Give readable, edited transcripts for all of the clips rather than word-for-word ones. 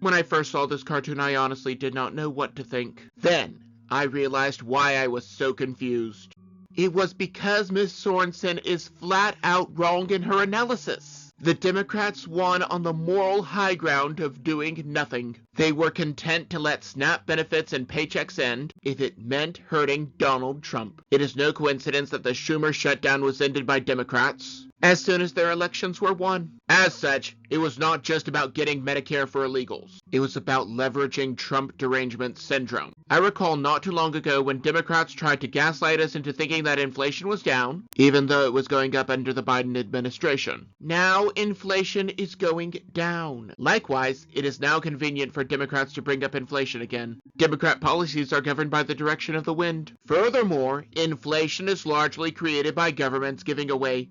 When I first saw this cartoon, I honestly did not know what to think. Then, I realized why I was so confused. It was because Ms. Sorensen is flat out wrong in her analysis. The Democrats won on the moral high ground of doing nothing. They were content to let SNAP benefits and paychecks end if it meant hurting Donald Trump. It is no coincidence that the Schumer shutdown was ended by Democrats as soon as their elections were won. As such, it was not just about getting Medicare for illegals. It was about leveraging Trump derangement syndrome. I recall not too long ago when Democrats tried to gaslight us into thinking that inflation was down, even though it was going up under the Biden administration. Now inflation is going down. Likewise, it is now convenient for Democrats to bring up inflation again. Democrat policies are governed by the direction of the wind. Furthermore, inflation is largely created by governments giving away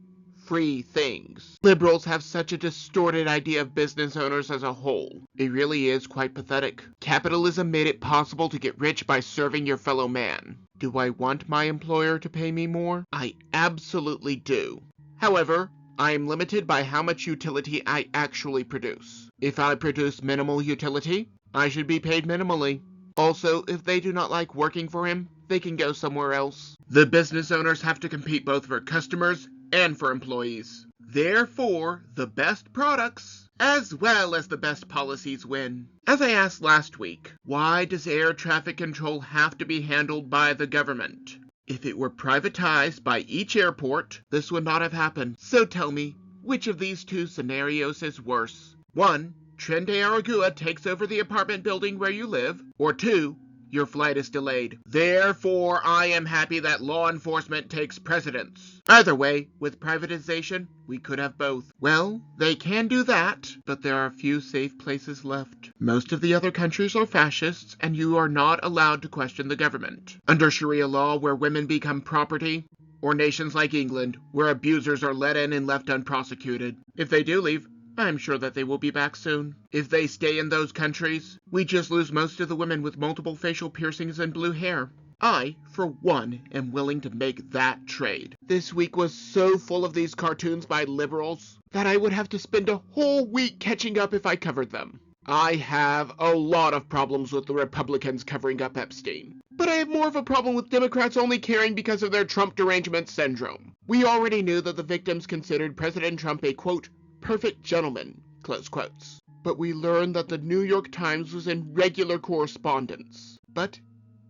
free things. Liberals have such a distorted idea of business owners as a whole. It really is quite pathetic. Capitalism made it possible to get rich by serving your fellow man. Do I want my employer to pay me more? I absolutely do. However, I am limited by how much utility I actually produce. If I produce minimal utility, I should be paid minimally. Also, if they do not like working for him, they can go somewhere else. The business owners have to compete both for customers and for employees. Therefore, the best products, as well as the best policies, win. As I asked last week, why does air traffic control have to be handled by the government? If it were privatized by each airport, this would not have happened. So tell me, which of these two scenarios is worse? 1. Trendy Aragua takes over the apartment building where you live, or 2. Your flight is delayed. Therefore, I am happy that law enforcement takes precedence. Either way, with privatization, we could have both. Well, they can do that, but there are a few safe places left. Most of the other countries are fascists, and you are not allowed to question the government. Under Sharia law, where women become property, or nations like England, where abusers are let in and left unprosecuted. If they do leave, I'm sure that they will be back soon. If they stay in those countries, we just lose most of the women with multiple facial piercings and blue hair. I, for one, am willing to make that trade. This week was so full of these cartoons by liberals that I would have to spend a whole week catching up if I covered them. I have a lot of problems with the Republicans covering up Epstein. But I have more of a problem with Democrats only caring because of their Trump derangement syndrome. We already knew that the victims considered President Trump a, quote, perfect gentleman, close quotes. But we learned that the New York Times was in regular correspondence, but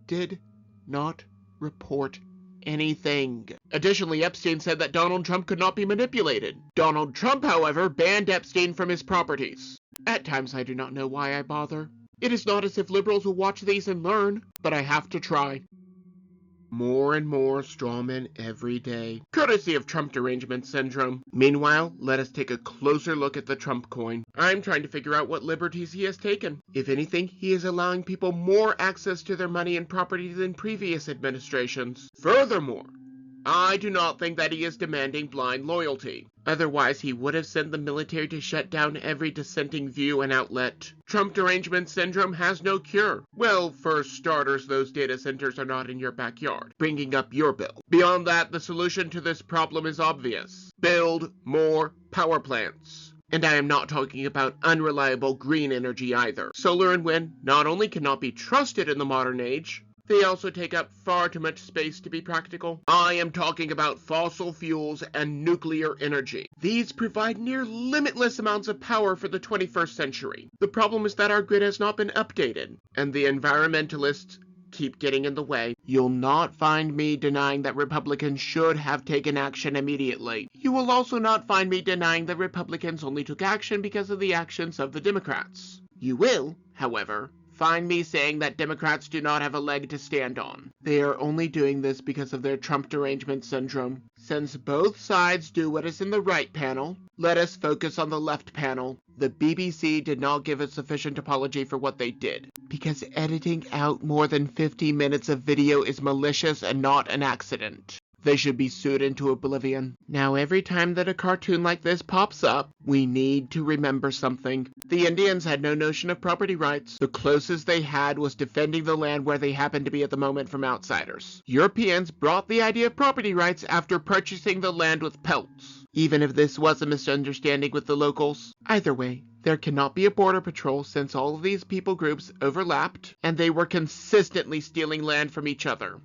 did not report anything. Additionally, Epstein said that Donald Trump could not be manipulated. Donald Trump, however, banned Epstein from his properties. At times I do not know why I bother. It is not as if liberals will watch these and learn, but I have to try. More and more strawmen every day, courtesy of Trump derangement syndrome. Meanwhile, let us take a closer look at the Trump coin. I'm trying to figure out what liberties he has taken. If anything, he is allowing people more access to their money and property than previous administrations. Furthermore, I do not think that he is demanding blind loyalty. Otherwise, he would have sent the military to shut down every dissenting view and outlet. Trump derangement syndrome has no cure. Well, for starters, those data centers are not in your backyard, bringing up your bill. Beyond that, the solution to this problem is obvious. Build more power plants. And I am not talking about unreliable green energy either. Solar and wind not only cannot be trusted in the modern age, they also take up far too much space to be practical. I am talking about fossil fuels and nuclear energy. These provide near limitless amounts of power for the 21st century. The problem is that our grid has not been updated, and the environmentalists keep getting in the way. You'll not find me denying that Republicans should have taken action immediately. You will also not find me denying that Republicans only took action because of the actions of the Democrats. You will, however, find me saying that Democrats do not have a leg to stand on. They are only doing this because of their Trump derangement syndrome. Since both sides do what is in the right panel, let us focus on the left panel. The BBC did not give a sufficient apology for what they did, because editing out more than 50 minutes of video is malicious and not an accident. They should be sued into oblivion. Now, every time that a cartoon like this pops up, we need to remember something. The Indians had no notion of property rights. The closest they had was defending the land where they happened to be at the moment from outsiders. Europeans brought the idea of property rights after purchasing the land with pelts. Even if this was a misunderstanding with the locals. Either way, There cannot be a border patrol since all of these people groups overlapped and they were consistently stealing land from each other.